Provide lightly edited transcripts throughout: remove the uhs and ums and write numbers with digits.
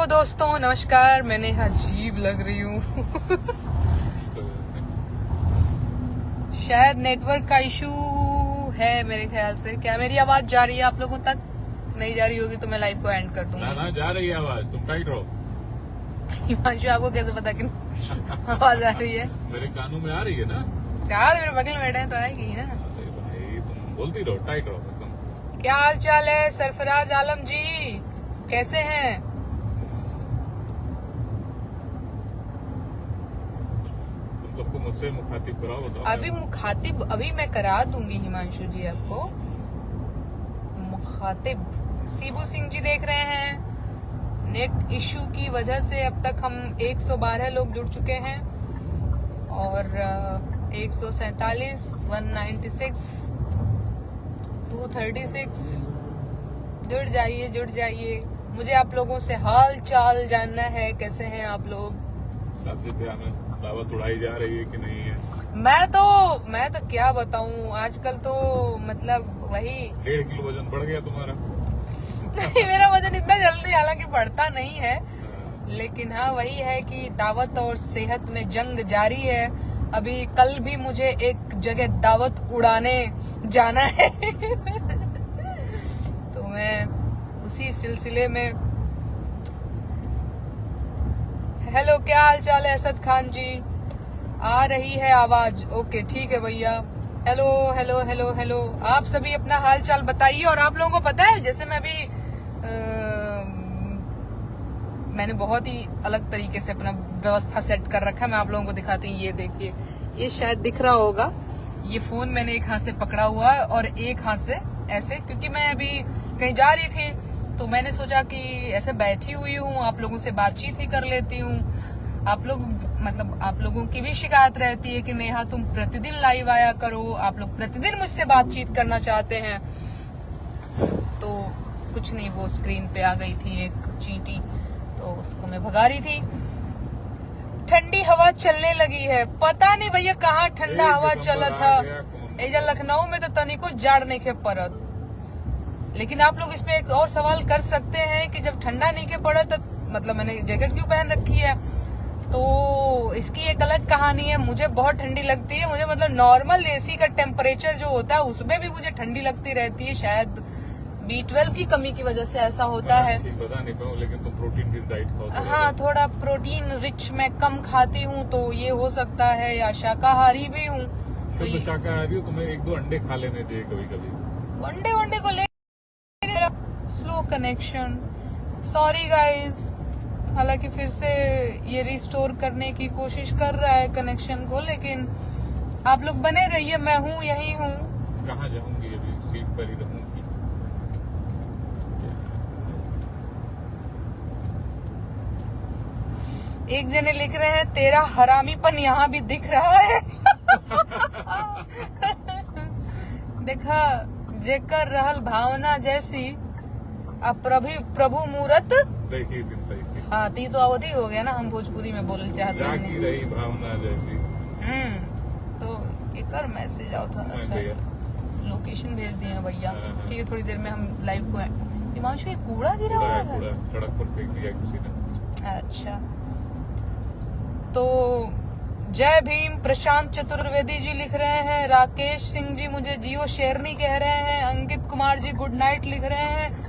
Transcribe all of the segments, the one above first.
दोस्तों नमस्कार। मैंने अजीब लग रही हूँ शायद नेटवर्क का इशू है मेरे ख्याल से। क्या मेरी आवाज जा रही है आप लोगों तक? नहीं जा रही होगी तो मैं लाइव को एंड कर दूंगी। ना जा रही है आवाज, तुम टाइट रहो। हिमांशु आपको कैसे पता कि आवाज आ रही है? मेरे कानों में आ रही है ना। यार मेरे बगल में बैठे हैं तो आएगी ही ना। भाई तुम बोलती रहो, टाइट रहो एकदम। क्या हाल चाल है सरफराज आलम जी, कैसे हैं? तुम सबको मुझसे मुखातिब कराओ, बताओ। अभी मुखातिब अभी मैं करा दूंगी हिमांशु जी आपको मुखातिब। सीबू सिंह जी देख रहे हैं। नेट इशू की वजह से अब तक हम 112 लोग जुड़ चुके हैं और 147, 196, 236 जुड़ जाइए। मुझे आप लोगों से हाल चाल जानना है, कैसे हैं आप लोग? शादी ब्याह में दावत उड़ाई जा रही है कि नहीं है? मैं तो क्या बताऊं, आजकल तो मतलब वही 1.5 किलो वजन बढ़ गया तुम्हारा। नहीं मेरा वजन इतना जल्दी हालांकि बढ़ता नहीं है, लेकिन हाँ वही है कि दावत और सेहत में जंग जारी है। अभी कल भी मुझे एक जगह दावत उड़ाने जाना है तो मैं उसी सिलसिले में। हेलो, क्या हाल चाल है असद खान जी? आ रही है आवाज? ओके ठीक है भैया। हेलो हेलो हेलो हेलो, आप सभी अपना हाल चाल बताइए। और आप लोगों को पता है, जैसे मैं अभी मैंने बहुत ही अलग तरीके से अपना व्यवस्था सेट कर रखा है। मैं आप लोगों को दिखाती हूँ। ये देखिए, ये शायद दिख रहा होगा। ये फोन मैंने एक हाथ से पकड़ा हुआ है और एक हाथ से ऐसे, क्योंकि मैं अभी कहीं जा रही थी तो मैंने सोचा कि ऐसे बैठी हुई हूँ, आप लोगों से बातचीत ही कर लेती हूँ। आप लोगों की भी शिकायत रहती है कि नेहा तुम प्रतिदिन लाइव आया करो, आप लोग प्रतिदिन मुझसे बातचीत करना चाहते हैं। तो कुछ नहीं, वो स्क्रीन पे आ गई थी एक चींटी, तो उसको मैं भगा रही थी। ठंडी हवा चलने लगी है। पता नहीं भैया कहाँ ठंडा हवा चला था। एजा लखनऊ में तो तनिको जाड़ नहीं के पड़त। लेकिन आप लोग इसमें एक और सवाल कर सकते हैं कि जब ठंडा नहीं के पड़ा तो मतलब मैंने जैकेट क्यों पहन रखी है? तो इसकी एक अलग कहानी है। मुझे बहुत ठंडी लगती है। मुझे मतलब नॉर्मल एसी का टेम्परेचर जो होता है उसमें भी मुझे ठंडी लगती रहती है। शायद B12 की कमी की वजह से ऐसा होता है। पता नहीं क्यों, लेकिन तुम प्रोटीन रिच डाइट खाओ। हाँ, थोड़ा प्रोटीन रिच मैं कम खाती हूँ तो ये हो सकता है, या शाकाहारी भी हूँ तो शाकाहारी हो, तुम्हें 1-2 अंडे खा लेने चाहिए कभी कभी। अंडे को ले स्लो कनेक्शन, सॉरी गाइज। हालांकि फिर से ये रिस्टोर करने की कोशिश कर रहा है कनेक्शन को, लेकिन आप लोग बने रहिए। मैं हूँ, यही हूँ। कहाँ जाऊंगी? अभी सीट पर ही रहूंगी। एक जने लिख रहे हैं तेरा हरामीपन यहाँ भी दिख रहा है देखा, जेकर रहल भावना जैसी प्रभु मूरत देखी दिन तैसी। हाँ, ती तो अवधि हो गया ना, हम भोजपुरी में बोलना चाहते हैं। जागी रही भावना जैसी। तो एक और मैसेज आओ था, लोकेशन भेज दिए हैं भैया। ठीक है, थोड़ी देर में हम लाइव को। हिमांशु, ये कूड़ा गिरा हुआ है, सड़क पर फेंक दिया किसी ने। अच्छा, तो जय भीम। प्रशांत चतुर्वेदी जी लिख रहे हैं। राकेश सिंह जी मुझे जियो शेरनी कह रहे हैं। अंकित कुमार जी गुड नाइट लिख रहे हैं।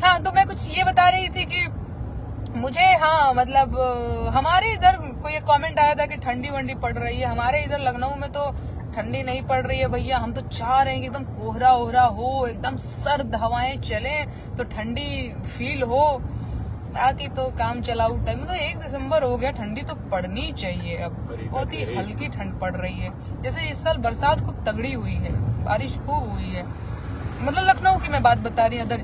हाँ, तो मैं कुछ ये बता रही थी कि मुझे, हाँ मतलब हमारे इधर कोई एक कमेंट आया था कि ठंडी वंडी पड़ रही है। हमारे इधर लखनऊ में तो ठंडी नहीं पड़ रही है भैया। हम तो चाह रहे हैं कि एकदम कोहरा ओहरा हो, एकदम सर्द हवाएं चले तो ठंडी फील हो। बाकी तो काम चलाऊ टाइम, तो 1 दिसंबर हो गया, ठंडी तो पड़नी चाहिए। अब बहुत ही हल्की ठंड पड़ रही है। जैसे इस साल बरसात खूब तगड़ी हुई है, बारिश खूब हुई है। मतलब लखनऊ की मैं बात बता रही हूँ, अदर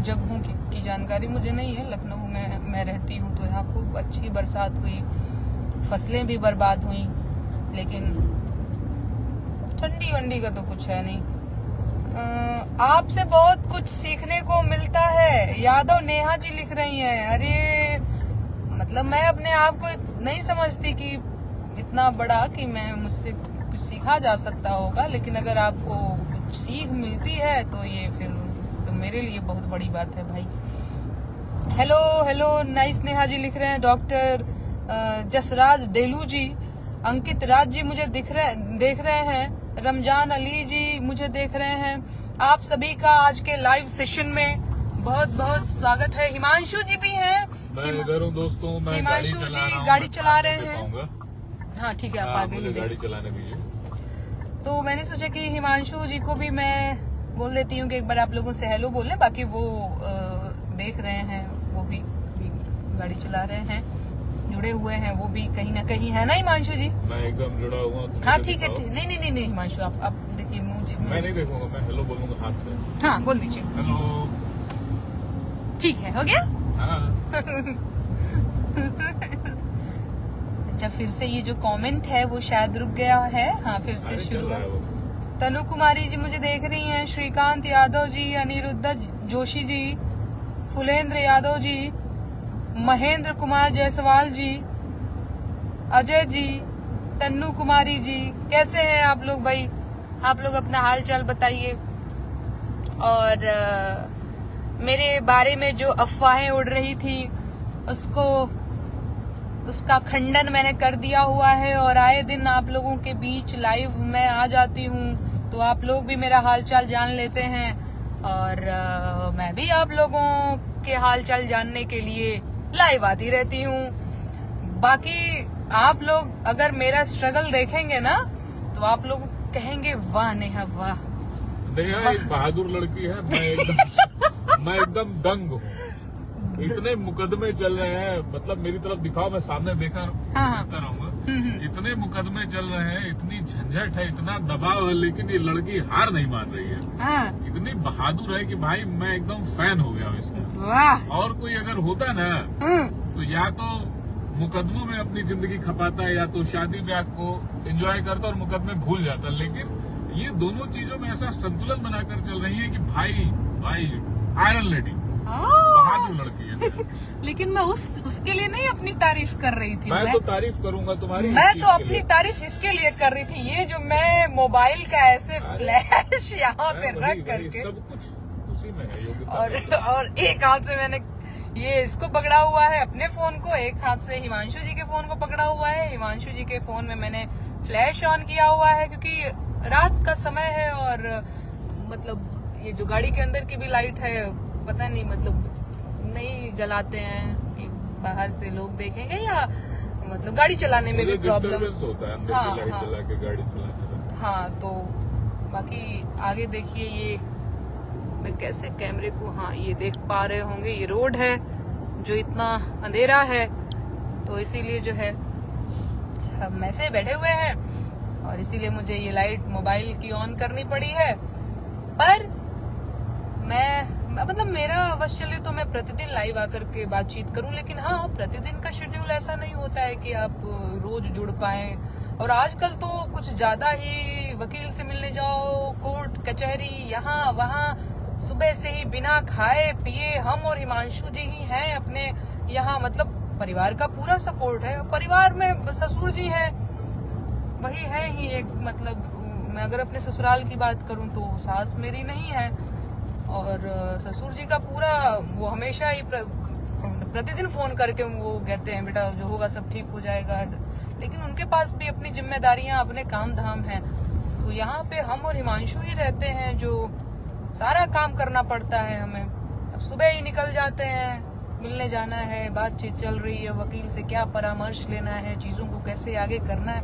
जगहों की जानकारी मुझे नहीं है। लखनऊ में मैं रहती हूँ तो यहाँ खूब अच्छी बरसात हुई, फसलें भी बर्बाद हुई, लेकिन ठंडी वंडी का तो कुछ है नहीं। आपसे बहुत कुछ सीखने को मिलता है, यादव नेहा जी लिख रही हैं। अरे मतलब मैं अपने आप को नहीं समझती कि इतना बड़ा कि मैं मुझसे कुछ सीखा जा सकता होगा, लेकिन अगर आपको कुछ सीख मिलती है तो ये फिर तो मेरे लिए बहुत बड़ी बात है भाई। Hello hello nice Neha ji लिख रहे हैं, डॉक्टर जसराज डेलू जी, अंकित राज जी मुझे देख रहे हैं, रमजान अली जी मुझे देख रहे हैं। आप सभी का आज के लाइव सेशन में बहुत बहुत स्वागत है। हिमांशु जी भी हैं। मैं इधर हूँ दोस्तों, मैं हिमांशु गाड़ी चला जी रहा हूँ, गाड़ी चला मैं रहे दे हैं। पाऊंगा। हाँ ठीक है, आप हाँ, आगे मुझे ही गाड़ी देखिए। चलाने दीजिए। तो मैंने सोचा कि हिमांशु जी को भी मैं बोल देती हूँ कि एक बार आप लोगों से हेलो बोल लें। बाकी वो देख रहे हैं, वो भी गाड़ी चला रहे हैं, जुड़े हुए हैं वो भी कहीं ना कहीं, है ना हिमांशु जी? मैं एकदम जुड़ा हुआ हूँ। हाँ ठीक है, ठीक। नहीं नहीं नहीं नहीं हिमांशु, आप देखिए मुझे। मैं नहीं देखूंगा, मैं हेलो बोलूंगा हाथ से। हाँ बोल दीजिए। हेलो। ठीक है, हो गया। हाँ। अच्छा, फिर से ये जो कमेंट है वो शायद रुक गया है। हाँ फिर से अरे चल शुरू रहा है वो। तनु कुमारी जी मुझे देख रही हैं, श्रीकांत यादव जी, अनिरुद्ध जोशी जी, फुलेंद्र यादव जी, महेंद्र कुमार जायसवाल जी, अजय जी, तन्नू कुमारी जी, कैसे हैं आप लोग भाई? आप लोग अपना हाल चाल बताइए। और मेरे बारे में जो अफवाहें उड़ रही थी उसका खंडन मैंने कर दिया हुआ है, और आए दिन आप लोगों के बीच लाइव मैं आ जाती हूँ, तो आप लोग भी मेरा हालचाल जान लेते हैं, और मैं भी आप लोगों के हालचाल जानने के लिए लाइव आती रहती हूँ। बाकी आप लोग अगर मेरा स्ट्रगल देखेंगे ना, तो आप लोग कहेंगे वाह नेहा वाह। नेहा एक बहादुर लड़की है। मैं एकदम दंग हूँ। इतने मुकदमे चल रहे हैं, मतलब मेरी तरफ दिखाओ, मैं सामने देखता रहूंगा। इतने मुकदमे चल रहे हैं, इतनी झंझट है, इतना दबाव है, लेकिन ये लड़की हार नहीं मान रही है। हाँ। इतनी बहादुर है कि भाई मैं एकदम फैन हो गया हूँ इसका। वाह। और कोई अगर होता ना तो या तो मुकदमों में अपनी जिंदगी खपाता है, या तो शादी ब्याह को एंजॉय करता और मुकदमे भूल जाता। लेकिन ये दोनों चीजों में ऐसा संतुलन बनाकर चल रही है कि भाई आयरन लेडी, बहादुर लड़की है। लेकिन मैं उसके लिए नहीं अपनी तारीफ कर रही थी। मैं तो तारीफ करूंगा तुम्हारी। मैं तो अपनी तारीफ इसके लिए कर रही थी, ये जो मैं मोबाइल का ऐसे फ्लैश यहाँ पे रख करके, सब कुछ उसी में है योग्यता। और एक हाथ से मैंने ये इसको पकड़ा हुआ है अपने फोन को, एक हाथ से हिमांशु जी के फोन को पकड़ा हुआ है। हिमांशु जी के फोन में मैंने फ्लैश ऑन किया हुआ है, क्योंकि रात का समय है, और मतलब ये जो गाड़ी के अंदर की भी लाइट है, पता नहीं मतलब नहीं जलाते हैं कि बाहर से लोग देखेंगे, या मतलब गाड़ी चलाने में भी प्रॉब्लम होता है अंदर की लाइट जला के गाड़ी चलाने। हाँ तो बाकी आगे देखिए, ये मैं कैसे कैमरे को, हाँ ये देख पा रहे होंगे, ये रोड है जो इतना अंधेरा है, तो इसीलिए जो है हम ऐसे बैठे हुए हैं, और इसीलिए मुझे ये लाइट मोबाइल की ऑन करनी पड़ी है। पर मैं मतलब मेरा अवश्य चले तो मैं प्रतिदिन लाइव आकर के बातचीत करूं, लेकिन हाँ प्रतिदिन का शेड्यूल ऐसा नहीं होता है कि आप रोज जुड़ पाए। और आजकल तो कुछ ज्यादा ही वकील से मिलने जाओ, कोर्ट कचहरी, यहाँ वहाँ, सुबह से ही बिना खाए पिए हम और हिमांशु जी ही हैं अपने यहाँ, मतलब परिवार का पूरा सपोर्ट है। परिवार में ससुर जी है, वही है ही एक, मतलब मैं अगर अपने ससुराल की बात करूं तो सास मेरी नहीं है, और ससुर जी का पूरा वो हमेशा ही प्रतिदिन फोन करके वो कहते हैं बेटा जो होगा सब ठीक हो जाएगा। लेकिन उनके पास भी अपनी जिम्मेदारियां, अपने काम धाम हैं, तो यहाँ पे हम और हिमांशु ही रहते हैं, जो सारा काम करना पड़ता है हमें। अब सुबह ही निकल जाते हैं, मिलने जाना है, बातचीत चल रही है, वकील से क्या परामर्श लेना है, चीजों को कैसे आगे करना है,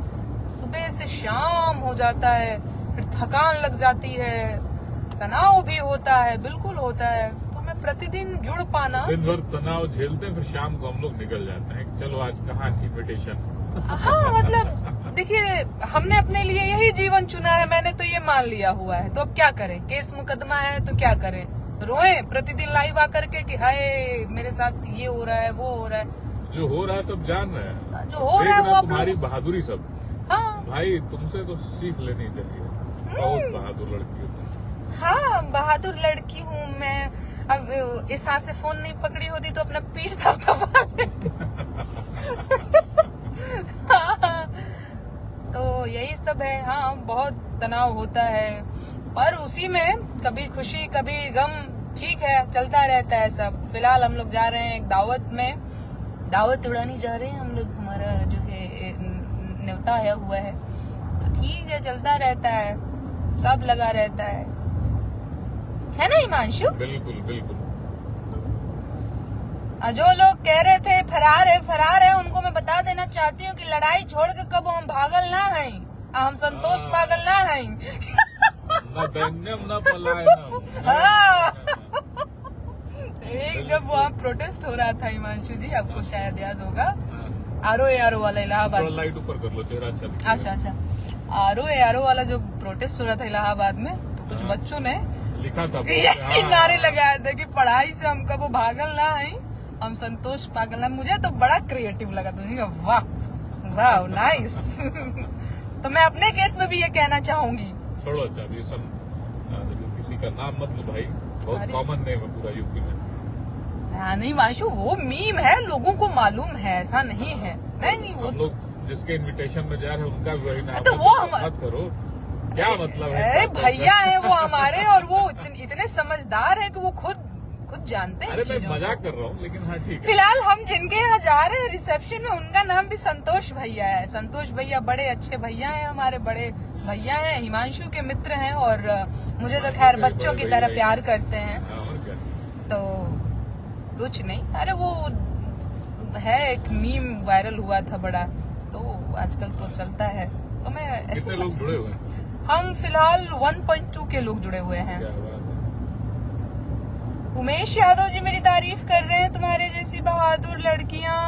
सुबह से शाम हो जाता है, फिर थकान लग जाती है, तनाव भी होता है, बिल्कुल होता है। तो मैं प्रतिदिन जुड़ पाना, दिन भर तनाव झेलते हैं, फिर शाम को हम लोग निकल जाते हैं, चलो आज कहाँ इन्विटेशन। हाँ मतलब देखिए, हमने अपने लिए यही जीवन चुना है, मैंने तो ये मान लिया हुआ है, तो अब क्या करें, केस मुकदमा है तो क्या करें, रोए प्रतिदिन लाइव आकर के कि हाय मेरे साथ ये हो रहा है, वो हो रहा है, जो हो रहा है सब जान रहे हैं, जो हो रहा है वो तुम्हारी बहादुरी सब। हाँ भाई तुमसे तो सीख लेनी चाहिए, बहुत बहादुर लड़की हो। हाँ बहादुर लड़की हूँ मैं। अब इस हाथ से फोन नहीं पकड़ी होती तो अपना पीठ थपथपा लेती। तो यही सब है। हाँ बहुत तनाव होता है, पर उसी में कभी खुशी कभी गम ठीक है, चलता रहता है सब। फिलहाल हम लोग जा रहे हैं एक दावत में, दावत उड़ाने जा रहे हैं हम लोग, हमारा जो है न्योता आया हुआ है। तो ठीक है, चलता रहता है, सब लगा रहता है ना हिमांशु? बिल्कुल बिल्कुल। जो लोग कह रहे थे फरार है, उनको मैं बता देना चाहती हूँ कि लड़ाई छोड़ के कब हम भागल ना हैं, हम संतोष पागल ना हैं। ना दैन्यम ना पलायनम। एक जब वहाँ प्रोटेस्ट हो रहा था हिमांशु जी, आपको शायद याद होगा, आरो वाला इलाहाबाद, लाइट ऊपर कर लो, चेहरा अच्छा। अच्छा, आरो वाला जो प्रोटेस्ट हो रहा था इलाहाबाद में, तो कुछ बच्चों ने लिखा था, यही नारे लगाए थे कि पढ़ाई से हम कब भागल ना है, हम संतोष पागल ना। मुझे तो बड़ा क्रिएटिव लगा, तो वाह नाइस। तो मैं अपने केस में भी ये कहना चाहूंगी, छोड़ो अच्छा, ये सब किसी का नाम मत लो भाई, बहुत कॉमन नेम है पूरा यूपी में। नहीं वाशु, वो मीम है, लोगों को मालूम है, ऐसा नहीं है। नहीं वो लोग जिसके इनविटेशन में जा रहे हैं उनका भी वही नाम, तो वो मत करो, क्या मतलब है? अरे भैया है वो हमारे, और वो इतने समझदार है कि वो खुद जानते हैं। अरे मैं मजाक कर रहा हूँ, लेकिन हाँ ठीक है। फिलहाल हम जिनके यहाँ जा रहे हैं रिसेप्शन में, उनका नाम भी संतोष भैया है। संतोष भैया बड़े अच्छे भैया हैं, हमारे बड़े भैया हैं, हिमांशु के मित्र हैं, और मुझे तो खैर बच्चों की तरह प्यार करते हैं। तो कुछ नहीं, अरे वो है एक मीम वायरल हुआ था बड़ा, तो आजकल तो चलता है। तो मैं कितने लोग जुड़े हुए हैं? हम फिलहाल 1.2 के लोग जुड़े हुए हैं। उमेश यादव जी मेरी तारीफ कर रहे हैं, तुम्हारे जैसी बहादुर लड़कियां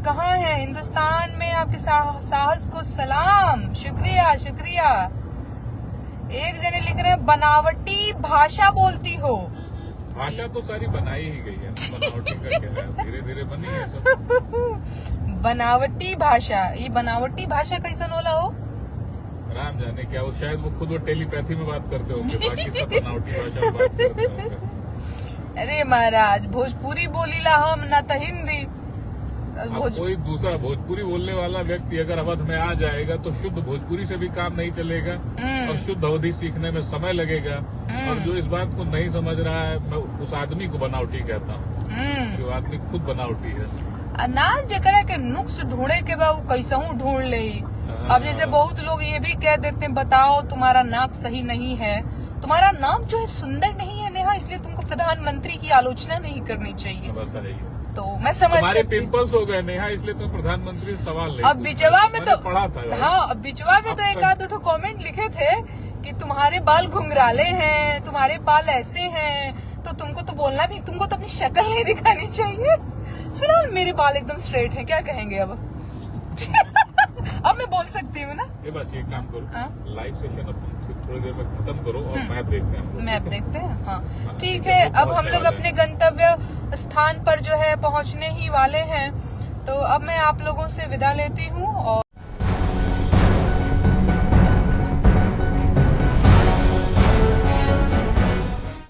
कहाँ हैं हिंदुस्तान में, आपके साहस को सलाम, शुक्रिया। एक जने लिख रहे हैं बनावटी भाषा बोलती हो। भाषा तो सारी बनाई ही गई है, बनावटी का क्या है, धीरे धीरे बनी है सब। बनावटी भाषा, ये बनावटी भाषा कैसन होला हो? राम जाने क्या, वो शायद वो खुद वो टेलीपैथी में बात करते होंगे, बाकी सब बनावटी भाषा में बात करते होंगे। अरे महाराज, भोजपुरी बोलीला हम, ना तो हिंदी। कोई दूसरा भोजपुरी बोलने वाला व्यक्ति अगर अवध में आ जाएगा तो शुद्ध भोजपुरी से भी काम नहीं चलेगा, और शुद्ध अवधी सीखने में समय लगेगा। और जो इस बात को नहीं समझ रहा है, मैं उस आदमी को बनावटी कहता हूँ, जो आदमी खुद बनावटी है। अनाज जकरा के नुक्स ढूंढे के बाद कैसहू ढूंढ ले। अब जैसे बहुत लोग ये भी कह देते हैं, बताओ तुम्हारा नाक सही नहीं है, तुम्हारा नाक जो है सुंदर नहीं है नेहा, इसलिए तुमको प्रधानमंत्री की आलोचना नहीं करनी चाहिए। तो मैं समझ सकती, पिंपल्स हो गए नेहा, इसलिए तुम प्रधानमंत्री से सवाल नहीं। अब बिचवा में तो पढ़ा था, हाँ, अब बिचवा में तो एक आध दो कमेंट लिखे थे कि तुम्हारे बाल घुंघराले हैं, तुम्हारे बाल ऐसे हैं, तो तुमको तो बोलना भी, तुमको तो अपनी शक्ल नहीं दिखानी चाहिए। फिलहाल मेरे बाल एकदम स्ट्रेट हैं, क्या कहेंगे अब? अब मैं बोल सकती हूँ ना। ये बात, एक काम करो, लाइव सेशन अब थोड़ी देर में खत्म करो और मैप देखते हैं। मैप देखते हैं, हाँ ठीक है। अब हम लोग अपने गंतव्य स्थान पर जो है पहुँचने ही वाले हैं, तो अब मैं आप लोगों से विदा लेती हूँ। और